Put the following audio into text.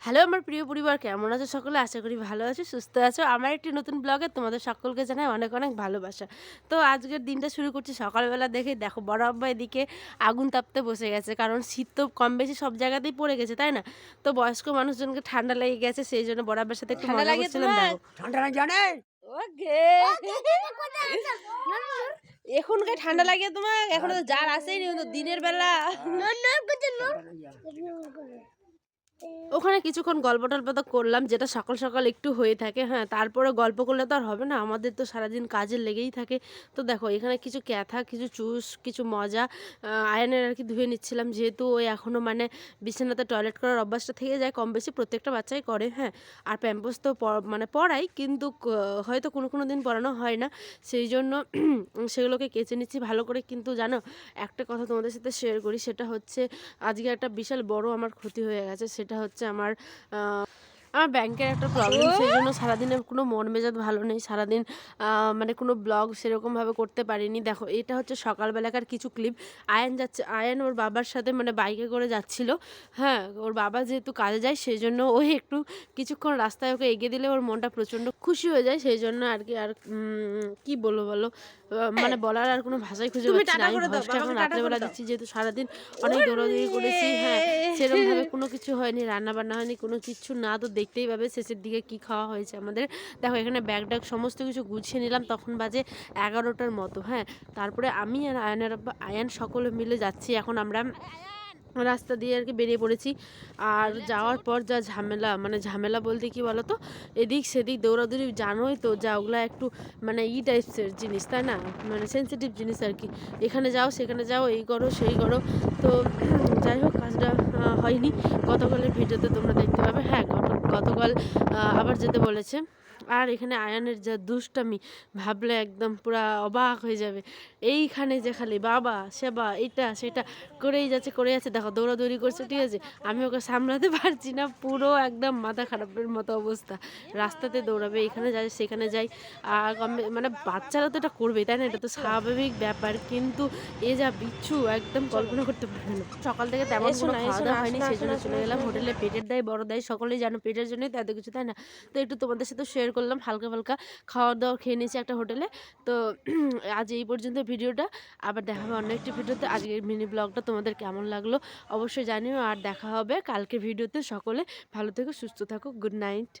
Hello আমার প্রিয় পরিবার, কেমন আছো সকলে? আশা করি ভালো আছো, সুস্থ আছো। আমার একটি নতুন ব্লগে তোমাদের সকলকে জানাই অনেক অনেক ভালোবাসা। তো আজকের দিনটা শুরু করছি সকালবেলা দেখেই। দেখো বড় আব্বা এদিকে আগুন তাপতে বসে গেছে, কারণ শীত তো কম বেশি সব জায়গাতেই পড়ে গেছে, তাই না? তো বয়স্ক মানুষজনকে ঠান্ডা লেগে গেছে, সেই জন্য বড় আব্বার সাথে একটু ঠান্ডা মজা লাগে করছিলাম। তোমার? দেখো ঠান্ডা লাগে জানে? ওকে। এখনকার ঠান্ডা লাগে তোমার? এখনো তো জার আসেনি, তো দিনের বেলা। ওখানে কিছুক্ষণ গল্প টল্প তো করলাম, যেটা সকাল সকাল একটু হয়ে থাকে। হ্যাঁ, তারপরে গল্প করলে তো আর হবে না, আমাদের তো সারাদিন কাজে লেগেই থাকে। তো দেখো এখানে কিছু ক্যাথা, কিছু চুস, কিছু মজা আয়নের আর কি ধুয়ে নিচ্ছিলাম, যেহেতু ওই এখনও মানে বিছানাতে টয়লেট করার অভ্যাসটা থেকে যায়, কম বেশি প্রত্যেকটা বাচ্চাই করে। হ্যাঁ, আর প্যাম্পাস তো মানে পড়াই, কিন্তু হয়তো কোনো কোনো দিন পড়ানো হয় না, সেই জন্য সেগুলোকে কেচে নিচ্ছি ভালো করে। কিন্তু জানো, একটা কথা তোমাদের সাথে শেয়ার করি, সেটা হচ্ছে আজকে একটা বিশাল বড় আমার ক্ষতি হয়ে গেছে। সেটা হচ্ছে আমার ব্যাংকের একটা প্রবলেম, সেই জন্য সারাদিনের কোনো মন মেজাজ ভালো নেই। সারাদিন মানে কোনো ব্লগ সেরকমভাবে করতে পারিনি। দেখো এটা হচ্ছে সকালবেলাকার কিছু ক্লিপ। আয়ান ওর বাবার সাথে মানে বাইকে করে যাচ্ছিল। হ্যাঁ, ওর বাবা যেহেতু কাজে যায়, সেই জন্য ওই একটু কিছুক্ষণ রাস্তায় ওকে এগিয়ে দিলে ওর মনটা প্রচণ্ড খুশি হয়ে যায়। সেই জন্য আর কি, আর কি বলবো বলো, মানে বলার আর কোনো ভাষাই খুঁজে তুমি পাচ্ছি না। টাটা আমি করে দাও, ভয়েসটা বাবাকে এখন টাটা করে রাত্রেবেলা দাও। দিচ্ছি, যেহেতু সারাদিন অনেক দৌড়াদৌড়ি করেছি। হ্যাঁ, সেরমভাবে কোনো কিছু হয়নি, রান্নাবান্না হয়নি, কোনো কিচ্ছু না। তো দেখতেই পাবে শেষের দিকে কি খাওয়া হয়েছে আমাদের। দেখো এখানে ব্যাগ ট্যাগ সমস্ত কিছু গুছিয়ে নিলাম, তখন বাজে 11টার মতো। হ্যাঁ, তারপরে আমি আর আয়ানের আব্বা আয়ান সকলে মিলে যাচ্ছি এখন আমরা রাস্তা দিয়ে আর কি বেরিয়ে পড়েছি। আর যাওয়ার পর যা ঝামেলা, মানে ঝামেলা বলতে কি বলো তো, এদিক সেদিক দৌড়াদৌড়ি, জানোই তো যা ওগুলা একটু মানে টাইপসের জিনিস, তাই না? মানে সেন্সিটিভ জিনিস আর কি। এখানে যাও সেখানে যাও, এই করো সেই করো। তো যাই হোক, কাজটা হয়নি। গতকালের ভিডিওতে তোমরা দেখতে পাবে। হ্যাঁ, গতকাল আবার যেতে বলেছে। আর এখানে আয়ানের যা দুষ্টামি, ভাবলে একদম পুরা অবাক হয়ে যাবে। এইখানে যে খালি বাবা সেবা এটা সেটা করেই যাচ্ছে করে যাচ্ছে। দেখো দৌড়াদৌড়ি করছে, ঠিক আছে, আমি ওকে সামলাতে পারছি না, পুরো একদম মাথা খারাপের মতো অবস্থা। রাস্তাতে দৌড়াবে, এখানে যায় সেখানে যায়। আর মানে বাচ্চারা তো এটা করবেই, তাই না? এটা তো স্বাভাবিক ব্যাপার, কিন্তু এ যা বিচ্ছু একদম কল্পনা করতে পারবে না। সকাল থেকে তেমন এসো কোনো না, খাওয়া এসো না, দাওয়া আসো হয়নি, না, সেই আসো জন্য না, আসো চলে না, আসো গেলাম না, আসো হোটেলে। না। পেটের দায় বড় দায়, সকলেই জানো, পেটের জন্যই তো এত কিছু, তাই না? তো একটু তোমাদের সাথে শেয়ার করলাম, হালকা ফালকা খাওয়া দাওয়া খেয়ে নিয়েছি একটা হোটেলে। তো আজ এই পর্যন্ত ভিডিওটা, আবার দেখা হবে অন্য একটি ভিডিওতে। আজকের মিনি ব্লগটা তোমাদের কেমন লাগলো অবশ্যই জানিও, আর দেখা হবে কালকে ভিডিওতে। সকলে ভালো থেকো, সুস্থ থাকো, গুড নাইট।